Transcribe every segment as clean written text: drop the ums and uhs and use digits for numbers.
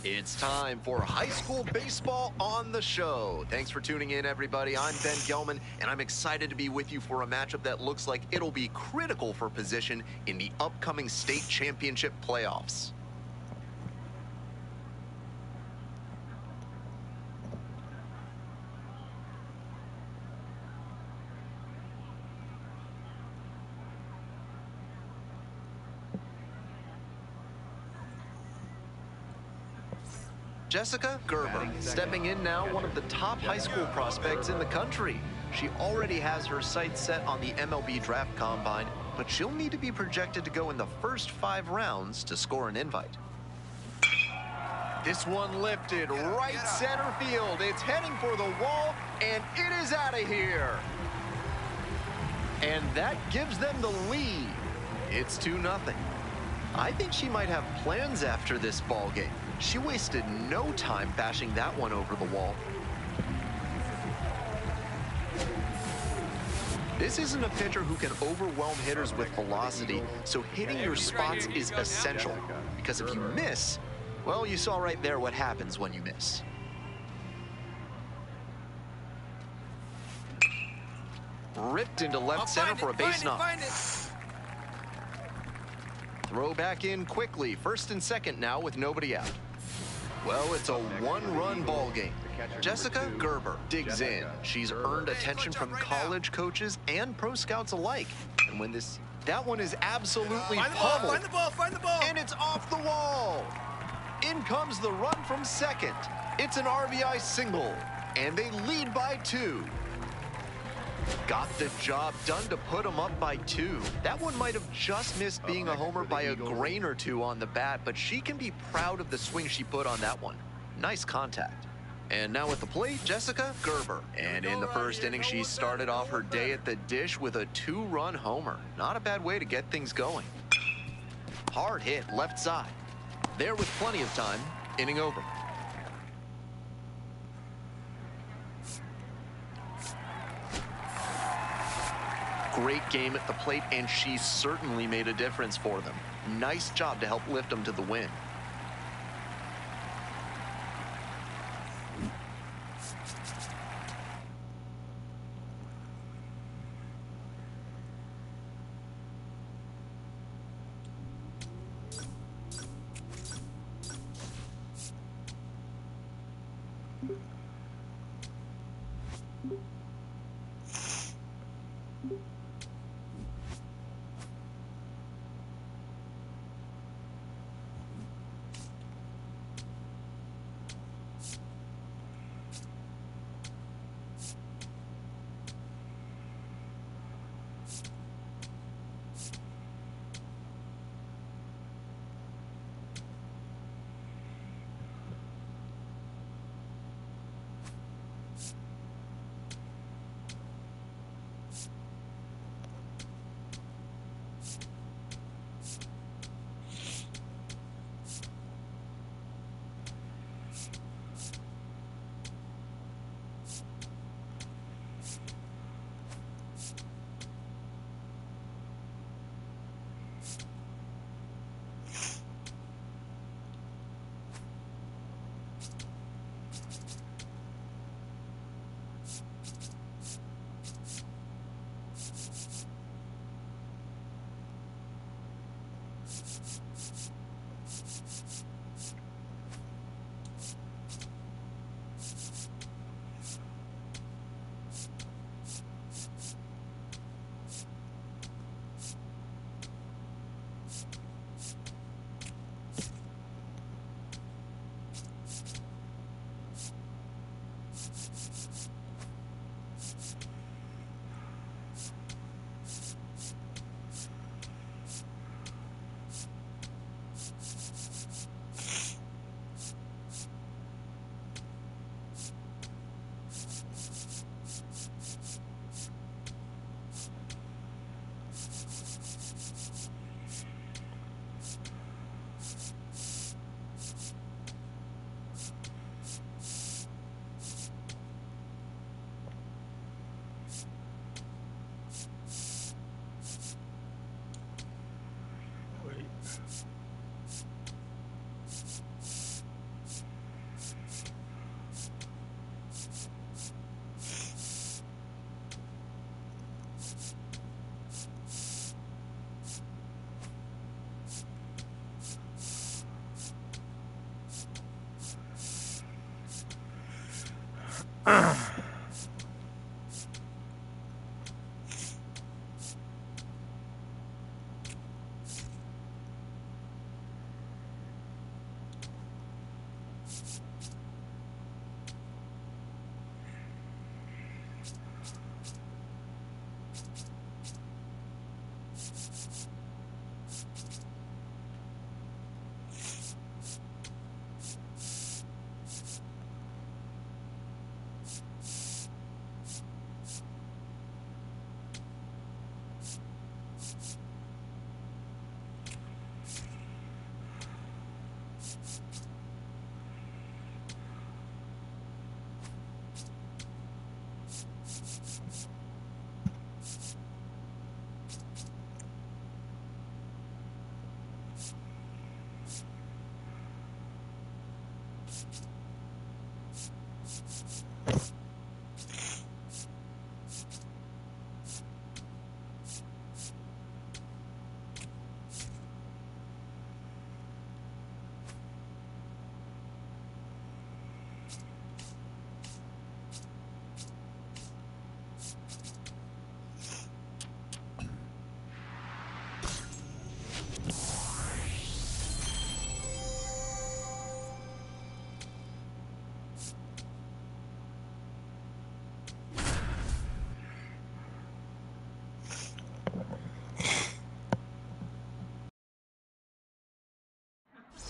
It's time for high school baseball on the show. Thanks for tuning in, everybody. I'm Ben Gelman, and I'm excited to be with you for a matchup that looks like it'll be critical for position in the upcoming state championship playoffs. Jessica Gerber, stepping in now, one of the top high school prospects in the country. She already has her sights set on the MLB Draft Combine, but she'll need to be projected to go in the first 5 rounds to score an invite. This one lifted right center field. It's heading for the wall, and it is out of here. And that gives them the lead. It's 2-0. I think she might have plans after this ball game. She wasted no time bashing that one over the wall. This isn't a pitcher who can overwhelm hitters with velocity, so hitting your spots is essential. Because if you miss, well, you saw right there what happens when you miss. Ripped into left center for a base knock. Throw back in quickly. First and second now with nobody out. Well, it's a one-run ball game. Jessica Gerber digs in. She's earned attention from college coaches and pro scouts alike. And when that one is absolutely pummeled. Find the ball. And it's off the wall. In comes the run from second. It's an RBI single. And they lead by 2. Got the job done to put them up by 2. That one might have just missed being a homer by a grain or 2 on the bat, but she can be proud of the swing she put on that one. Nice contact. And now at the plate, Jessica Gerber. And in the first inning, she started off her day at the dish with a 2-run homer. Not a bad way to get things going. Hard hit left side. There with plenty of time. Inning over. Great game at the plate, and she certainly made a difference for them. Nice job to help lift them to the win.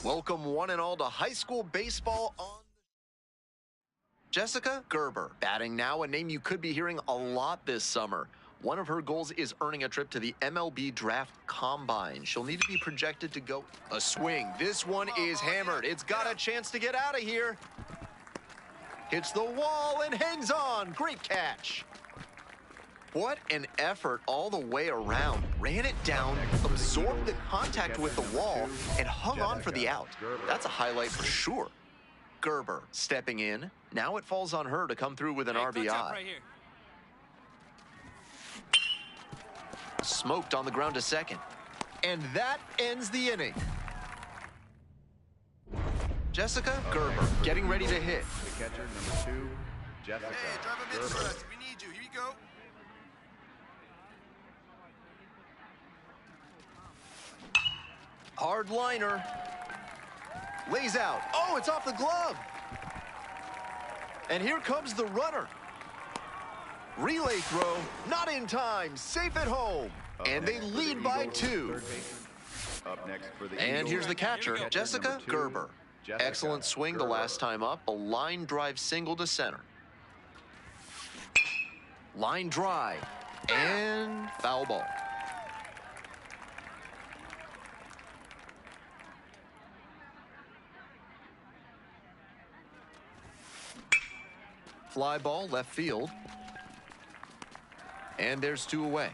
Welcome one and all to high school baseball on Jessica Gerber, batting now, a name you could be hearing a lot this summer. One of her goals is earning a trip to the MLB Draft Combine. She'll need to be projected to go a swing. This one is hammered. It's got a chance to get out of here. Hits the wall and hangs on. Great catch. What an effort all the way around. Ran it down, absorbed the contact with the wall, and hung on for the out. That's a highlight for sure. Gerber stepping in. Now it falls on her to come through with an RBI. Right here. Smoked on the ground to second. And that ends the inning. Jessica Gerber getting ready to hit. The catcher, number 2, Jessica. Hey, drive him in for us. We need you. Here you go. Hard liner. Lays out. Oh, it's off the glove. And here comes the runner. Relay throw, not in time, safe at home. And they lead by 2. Up next for the And Eagles. here's the catcher, Jessica number 2, Gerber. Jessica Excellent swing the Gerber. last time up. A line drive single to center. Line drive. And foul ball. Fly ball left field. And there's 2 away.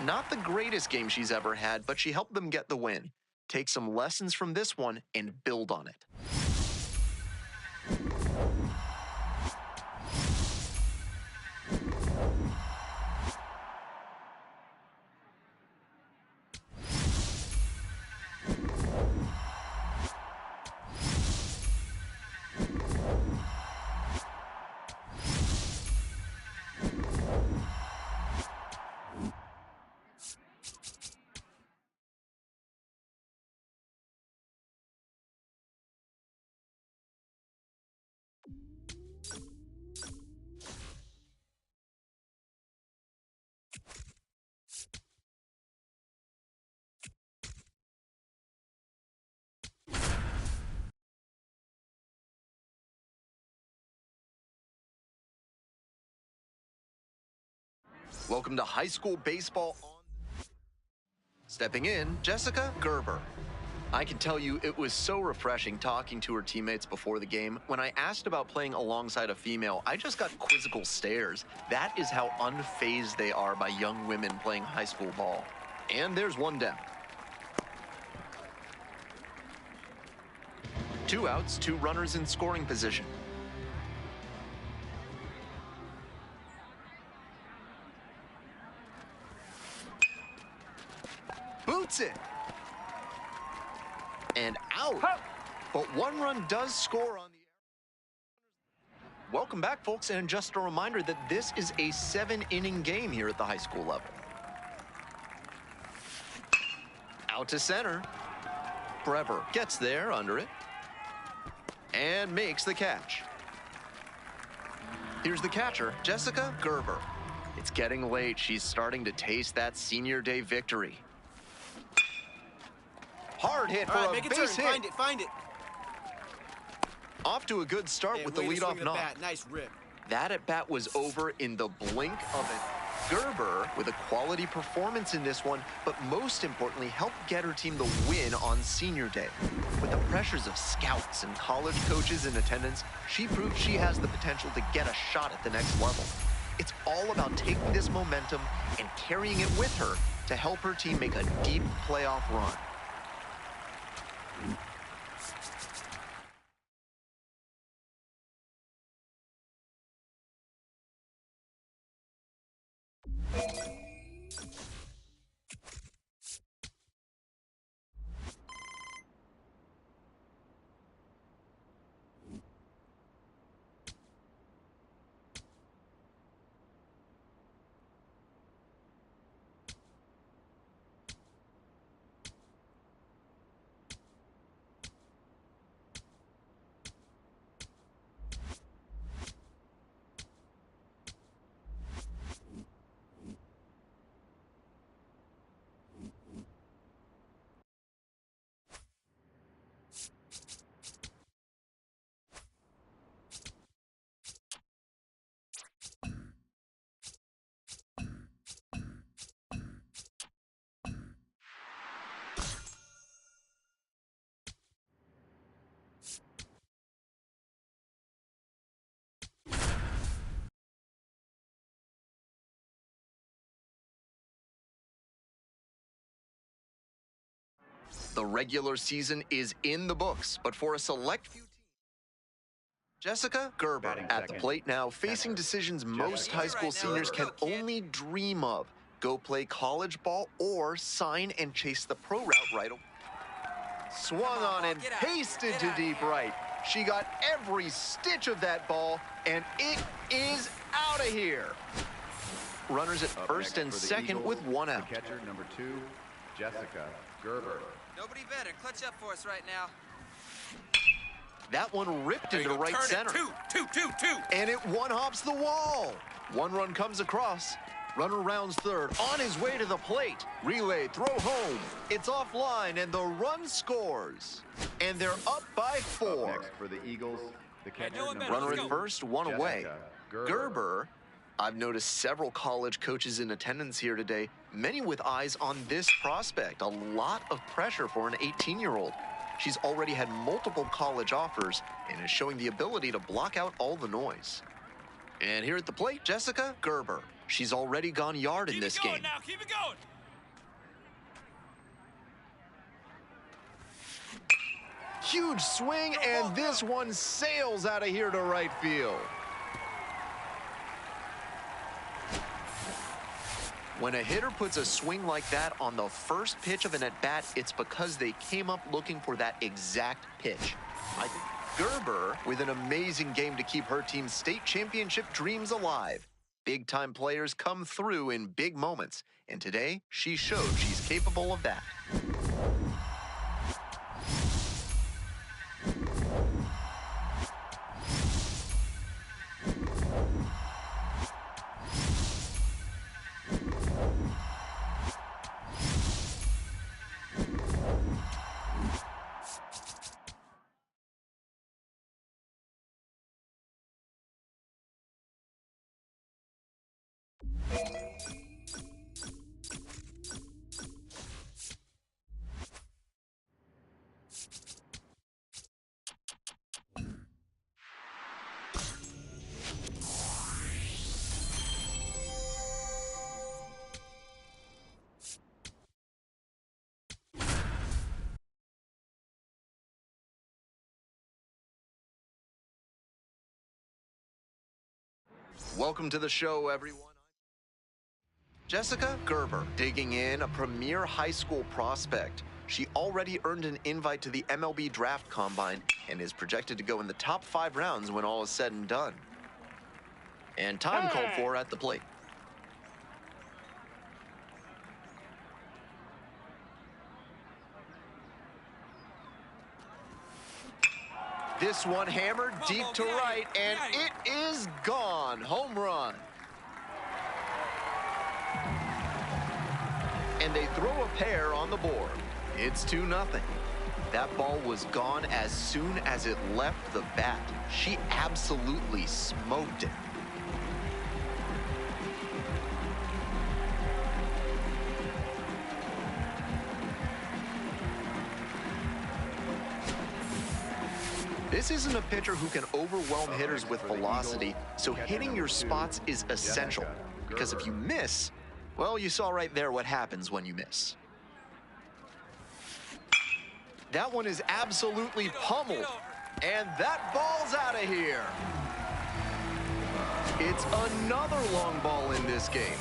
Not the greatest game she's ever had, but she helped them get the win. Take some lessons from this one and build on it. Welcome to high school baseball on. Stepping in, Jessica Gerber. I can tell you it was so refreshing talking to her teammates before the game. When I asked about playing alongside a female, I just got quizzical stares. That is how unfazed they are by young women playing high school ball. And there's one down. 2 outs, 2 runners in scoring position. Boots it. and out. But one run does score on the air. Welcome back, folks, and just a reminder that this is a 7-inning game here at the high school level. Out to center. Brever gets there under it and makes the catch. Here's the catcher, Jessica Gerber. It's getting late. She's starting to taste that senior day victory. Hard hit for a base hit. Find it. Off to a good start with the leadoff knock. Nice rip. That at-bat was over in the blink of an Gerber with a quality performance in this one, but most importantly, helped get her team the win on senior day. With the pressures of scouts and college coaches in attendance, she proved she has the potential to get a shot at the next level. It's all about taking this momentum and carrying it with her to help her team make a deep playoff run. The regular season is in the books, but for a select few teams, Jessica Gerber at the plate now, facing decisions most high school seniors can only dream of. Go play college ball or sign and chase the pro route right away. Swung on and pasted to deep right. She got every stitch of that ball, and it is out of here. Runners at first and second with one out. Catcher number 2, Jessica Gerber. Nobody better. Clutch up for us right now. That one ripped into right center. Two. And it one-hops the wall. One run comes across. Runner rounds third, on his way to the plate. Relay, throw home. It's offline, and the run scores. And they're up by 4. Up next for the Eagles, the catcher number Runner 2, at first, one away. Gerber. Gerber, I've noticed several college coaches in attendance here today, many with eyes on this prospect. A lot of pressure for an 18-year-old. She's already had multiple college offers and is showing the ability to block out all the noise. And here at the plate, Jessica Gerber. She's already gone yard in this game. Now. Keep it going. Huge swing, and this one sails out of here to right field. When a hitter puts a swing like that on the first pitch of an at-bat, it's because they came up looking for that exact pitch. I think Gerber with an amazing game to keep her team's state championship dreams alive. Big-time players come through in big moments, and today she showed she's capable of that. Welcome to the show, everyone. Jessica Gerber, digging in, a premier high school prospect. She already earned an invite to the MLB Draft Combine and is projected to go in the top 5 rounds when all is said and done. And time called for at the plate. This one hammered deep to right, and it is gone. Home run. And they throw a pair on the board. It's 2-0. That ball was gone as soon as it left the bat. She absolutely smoked it. This isn't a pitcher who can overwhelm hitters with velocity, so hitting your spots is essential. Because if you miss, well, you saw right there what happens when you miss. That one is absolutely pummeled, and that ball's out of here. It's another long ball in this game.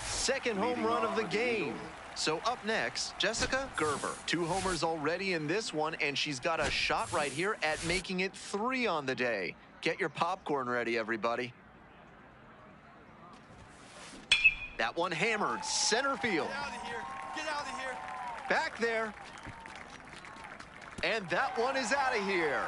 Second home run of the game. So up next, Jessica Gerber. 2 homers already in this one, and she's got a shot right here at making it 3 on the day. Get your popcorn ready, everybody. That one hammered center field. Get out of here. Get out of here. Back there. And that one is out of here.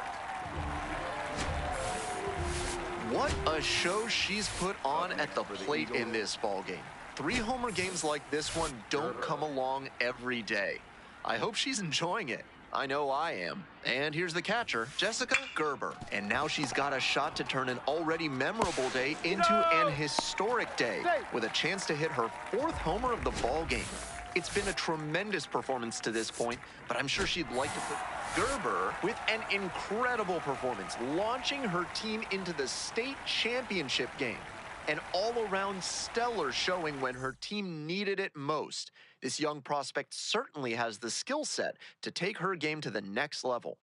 What a show she's put on at the plate in this ball game. 3 homer games like this one don't come along every day. I hope she's enjoying it. I know I am. And here's the catcher, Jessica Gerber. And now she's got a shot to turn an already memorable day into an historic day with a chance to hit her 4th homer of the ball game. It's been a tremendous performance to this point, but I'm sure she'd like to put Gerber with an incredible performance, launching her team into the state championship game. An all-around stellar showing when her team needed it most. This young prospect certainly has the skill set to take her game to the next level.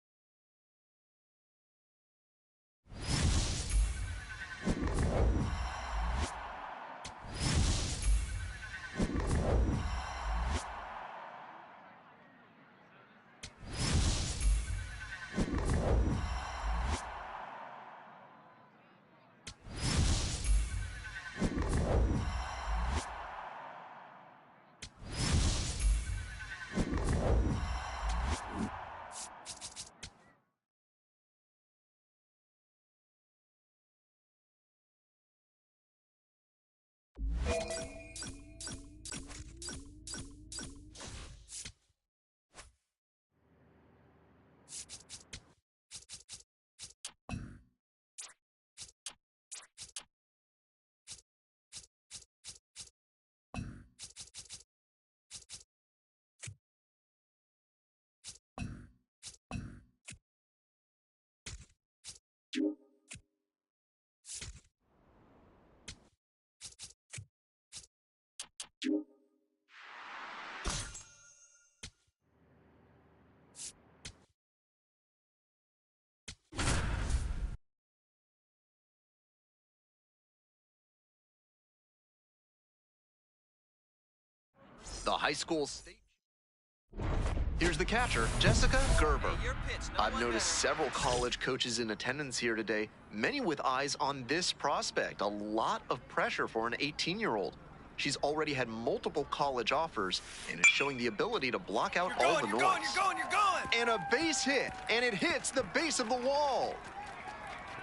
The high school state. Here's the catcher, Jessica Gerber. Hey, your pitch. No I've one noticed better. several college coaches in attendance here today, many with eyes on this prospect. A lot of pressure for an 18-year-old. She's already had multiple college offers and is showing the ability to block out all the noise. You're going. And a base hit, and it hits the base of the wall.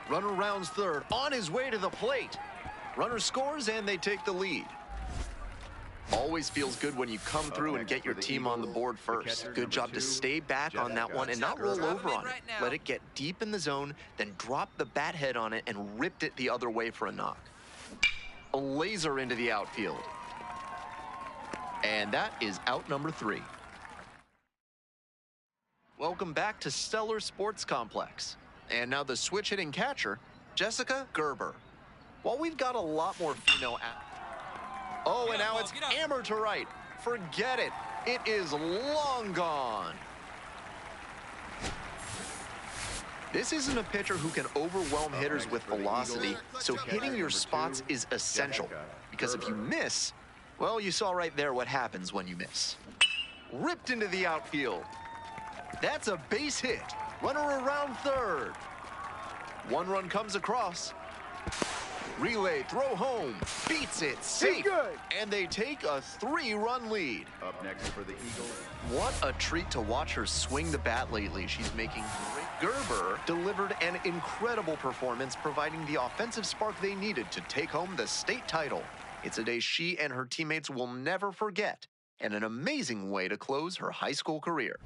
Runner rounds third, on his way to the plate. Runner scores, and they take the lead. Always feels good when you come through and get your team on the board first. Good job to stay back on that one and not roll over on it. Let it get deep in the zone, then drop the bat head on it and ripped it the other way for a knock. A laser into the outfield. And that is out number 3. Welcome back to Stellar Sports Complex. And now the switch-hitting catcher, Jessica Gerber. While we've got a lot more female oh, and now it's hammered to right. Forget it. It is long gone. This isn't a pitcher who can overwhelm hitters with velocity, so hitting your spots is essential. Because if you miss, well, you saw right there what happens when you miss. ripped into the outfield. That's a base hit. Runner around third. One run comes across. Relay throw home. Beats it. Safe. Good. And they take a 3-run lead. Up next for the Eagles, What a treat to watch her swing the bat lately. She's making great. Gerber delivered an incredible performance, providing the offensive spark they needed to take home the state title. It's a day she and her teammates will never forget, and an amazing way to close her high school career.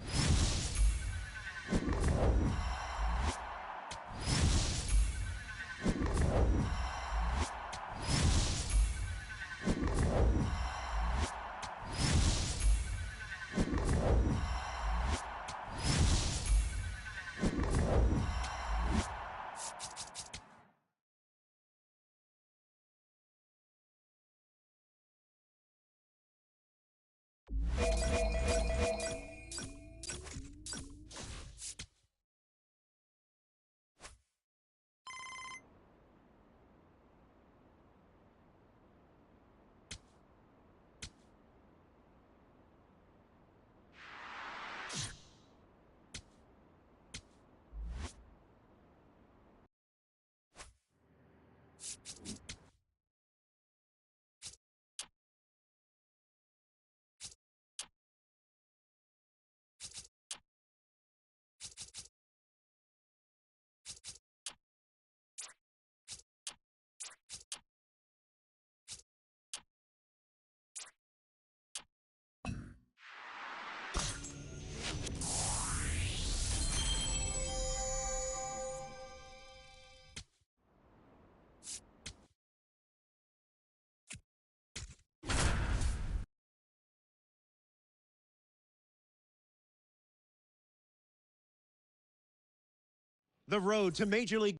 The road to Major League.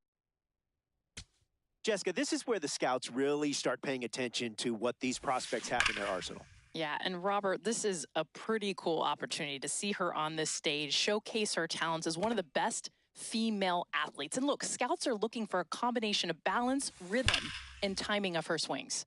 Jessica, this is where the scouts really start paying attention to what these prospects have in their arsenal. Yeah, and Robert, this is a pretty cool opportunity to see her on this stage, showcase her talents as one of the best female athletes. And look, scouts are looking for a combination of balance, rhythm, and timing of her swings.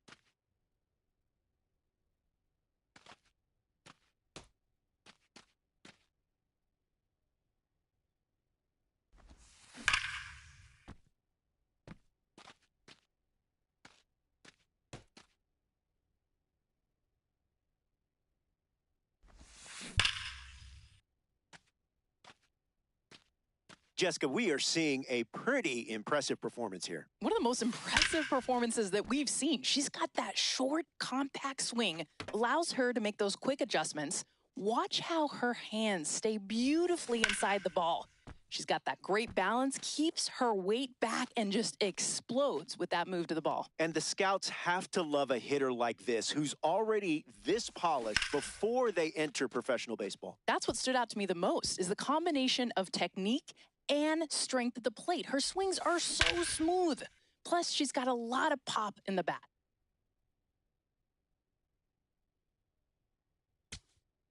Jessica, we are seeing a pretty impressive performance here. One of the most impressive performances that we've seen. She's got that short, compact swing, allows her to make those quick adjustments. Watch how her hands stay beautifully inside the ball. She's got that great balance, keeps her weight back, and just explodes with that move to the ball. And the scouts have to love a hitter like this, who's already this polished before they enter professional baseball. That's what stood out to me the most, is the combination of technique and strength at the plate. Her swings are so smooth. Plus, she's got a lot of pop in the bat.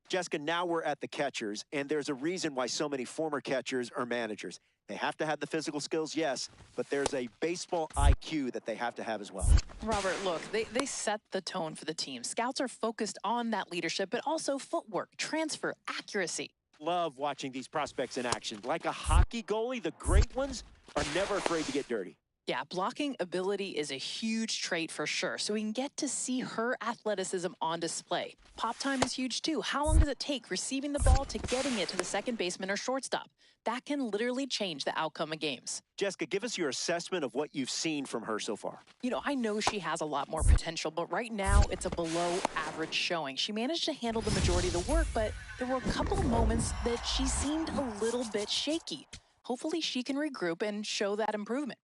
Jessica, now we're at the catchers, and there's a reason why so many former catchers are managers. They have to have the physical skills, yes, but there's a baseball IQ that they have to have as well. Robert, look, they set the tone for the team. Scouts are focused on that leadership, but also footwork, transfer, accuracy. Love watching these prospects in action. Like a hockey goalie, the great ones are never afraid to get dirty. Yeah, blocking ability is a huge trait for sure, so we can get to see her athleticism on display. Pop time is huge too. How long does it take receiving the ball to getting it to the second baseman or shortstop? That can literally change the outcome of games. Jessica, give us your assessment of what you've seen from her so far. You know, I know she has a lot more potential, but right now it's a below average showing. She managed to handle the majority of the work, but there were a couple of moments that she seemed a little bit shaky. Hopefully she can regroup and show that improvement.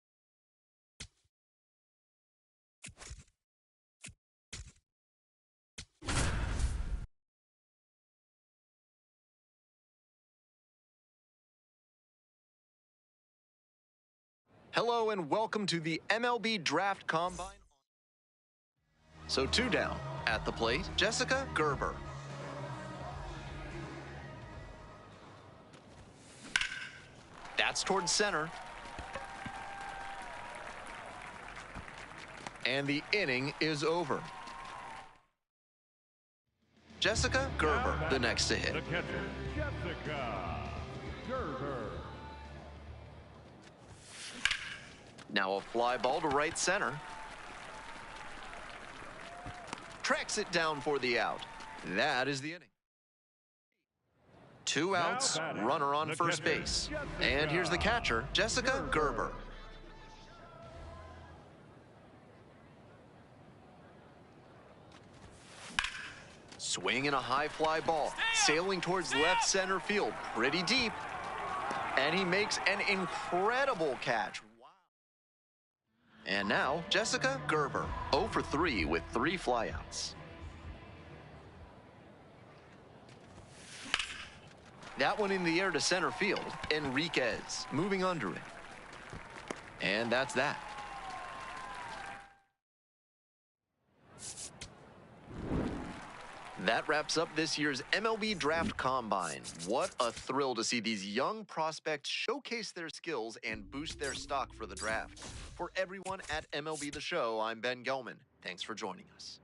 Hello and welcome to the MLB Draft Combine. So 2 down. At the plate, Jessica Gerber. That's towards center. And the inning is over. Jessica Gerber, the next to hit. The catcher, Jessica Gerber. Now a fly ball to right center. Tracks it down for the out. That is the inning. 2 outs, runner on first base. And here's the catcher, Jessica Gerber. Swinging a high fly ball, sailing towards left center field, pretty deep. And he makes an incredible catch. Wow. And now, Jessica Gerber, 0 for 3 with 3 flyouts. That one in the air to center field. Enriquez moving under it. And that's that. That wraps up this year's MLB Draft Combine. What a thrill to see these young prospects showcase their skills and boost their stock for the draft. For everyone at MLB The Show, I'm Ben Gelman. Thanks for joining us.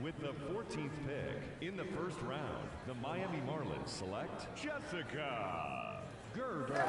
With the 14th pick in the first round, the Miami Marlins select Jessica Gerber.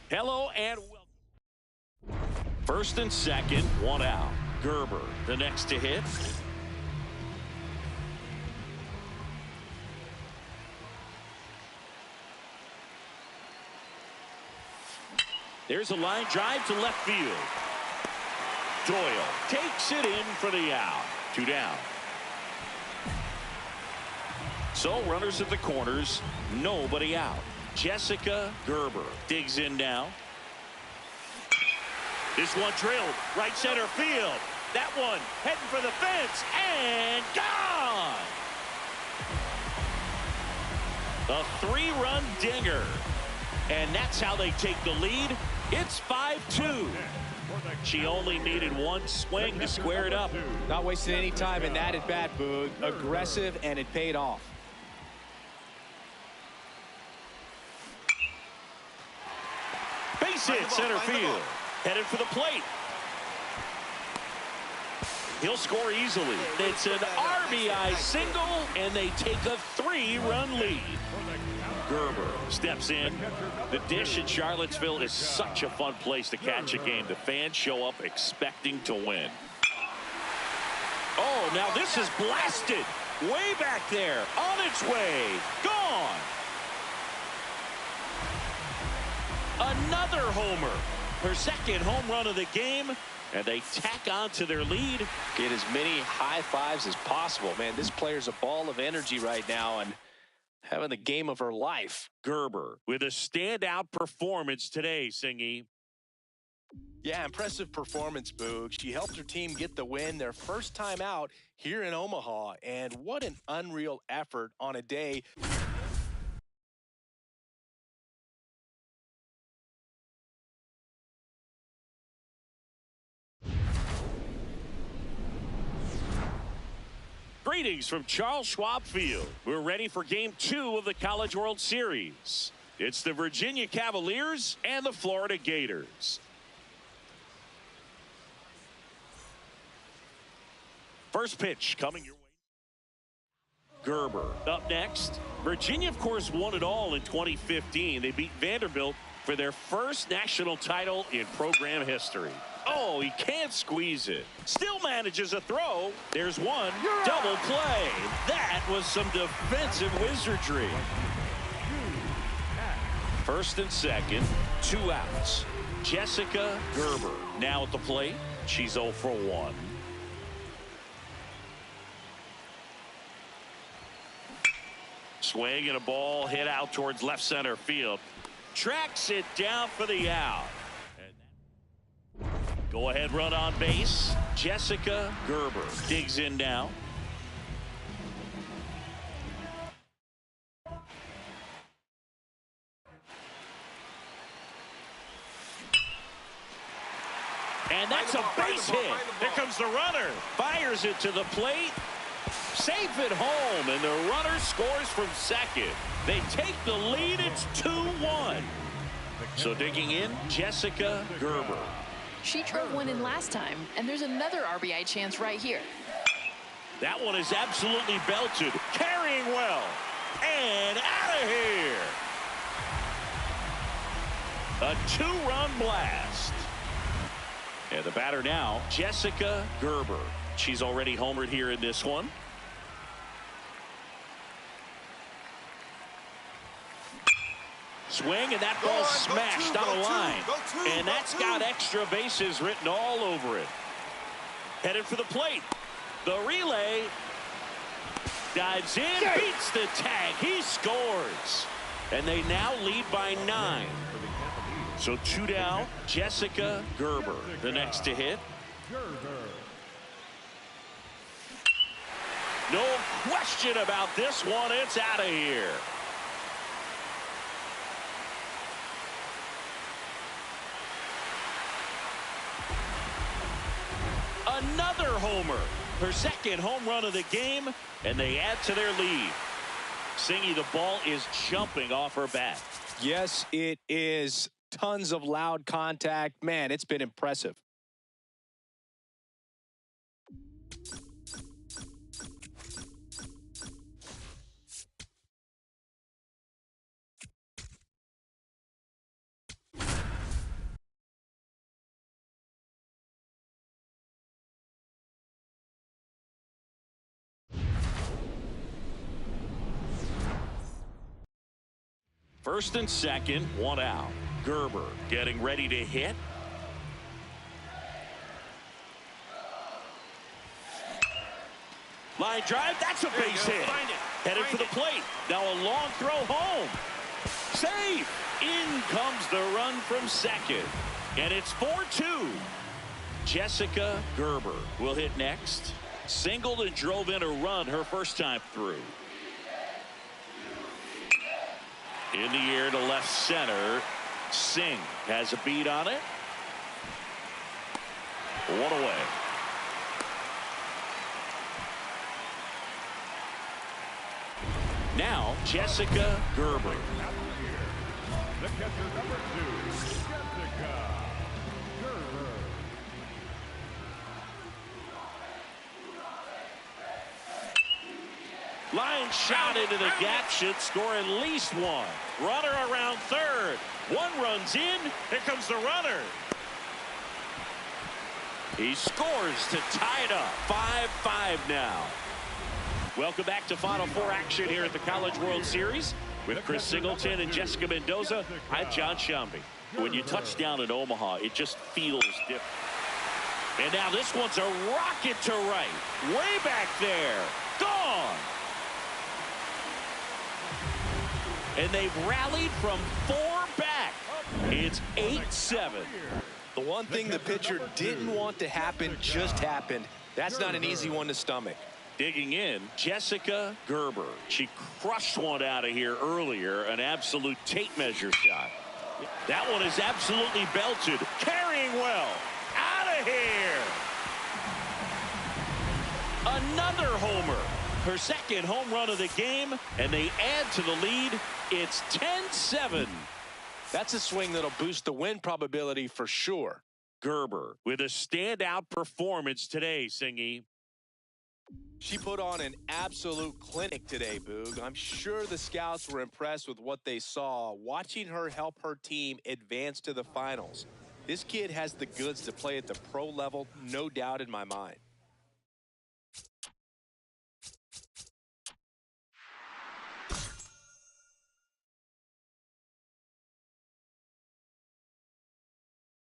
Hello and welcome. First and second, one out. Gerber, the next to hit. There's a line drive to left field. Doyle takes it in for the out. 2 down. So runners at the corners, nobody out. Jessica Gerber digs in now. This one drilled right center field. That one heading for the fence and gone. A 3-run dinger. And that's how they take the lead. It's 5-2. She only needed one swing to square it up. Not wasting any time in that at bat, Boog. Aggressive, and it paid off. Base hit center field. Headed for the plate. He'll score easily. It's an RBI single, and they take a 3-run lead. Gerber steps in. The dish in Charlottesville is such a fun place to catch a game. The fans show up expecting to win. Oh, now this is blasted. Way back there. On its way. Gone. Another homer. Her second home run of the game. And they tack on to their lead. Get as many high fives as possible. Man, this player's a ball of energy right now and having the game of her life. Gerber with a standout performance today, Singy. Yeah, impressive performance, Boog. She helped her team get the win their first time out here in Omaha. And what an unreal effort on a day. Greetings from Charles Schwab Field. We're ready for Game 2 of the College World Series. It's the Virginia Cavaliers and the Florida Gators. First pitch coming your way. Gerber up next. Virginia, of course, won it all in 2015. They beat Vanderbilt for their first national title in program history. Oh, he can't squeeze it. Still manages a throw. There's one. Double play. That was some defensive wizardry. First and second, 2 outs. Jessica Gerber now at the plate. She's 0 for 1. Swing and a ball hit out towards left center field. Tracks it down for the out. Go ahead run on base. Jessica Gerber digs in now. And that's a base hit. There comes the runner. Fires it to the plate. Safe at home, and the runner scores from second. They take the lead. It's 2-1. So digging in, Jessica Gerber. She drove one in last time, and there's another RBI chance right here. That one is absolutely belted. Carrying well. And out of here. A 2-run blast. And the batter now, Jessica Gerber. She's already homered here in this one. Swing, and that ball smashed on a line. And that's got extra bases written all over it. Headed for the plate. The relay. Dives in, beats the tag. He scores. And they now lead by 9. So 2 down. Jessica Gerber, the next to hit. No question about this one. It's out of here. Another homer. Her second home run of the game, and they add to their lead. Singy, the ball is jumping off her bat. Yes, it is. Tons of loud contact. Man, it's been impressive. First and second, one out. Gerber getting ready to hit. Line drive, that's a base hit. Headed for the plate. Now a long throw home. Save. In comes the run from second. And it's 4-2. Jessica Gerber will hit next. Singled and drove in a run her first time through. In the air to left center. Singh has a beat on it. One away. Now Jessica Gerber. The catcher number 2, Jessica Gerber. Line shot into the gap should score at least one. Runner around third. One runs in. Here comes the runner. He scores to tie it up. 5-5 now. Welcome back to Final Four action here at the College World Series with Chris Singleton and Jessica Mendoza. I'm John Shambi. When you touch down in Omaha, it just feels different. And now this one's a rocket to right. Way back there. Gone. And they've rallied from 4 back. It's 8-7. The one thing the pitcher didn't want to happen just happened. That's not an easy one to stomach. Digging in, Jessica Gerber. She crushed one out of here earlier, an absolute tape measure shot. That one is absolutely belted. Carrying well. Out of here. Another homer. Her second home run of the game, and they add to the lead. It's 10-7. That's a swing that'll boost the win probability for sure. Gerber with a standout performance today, Singy. She put on an absolute clinic today, Boog. I'm sure the scouts were impressed with what they saw, watching her help her team advance to the finals. This kid has the goods to play at the pro level, no doubt in my mind.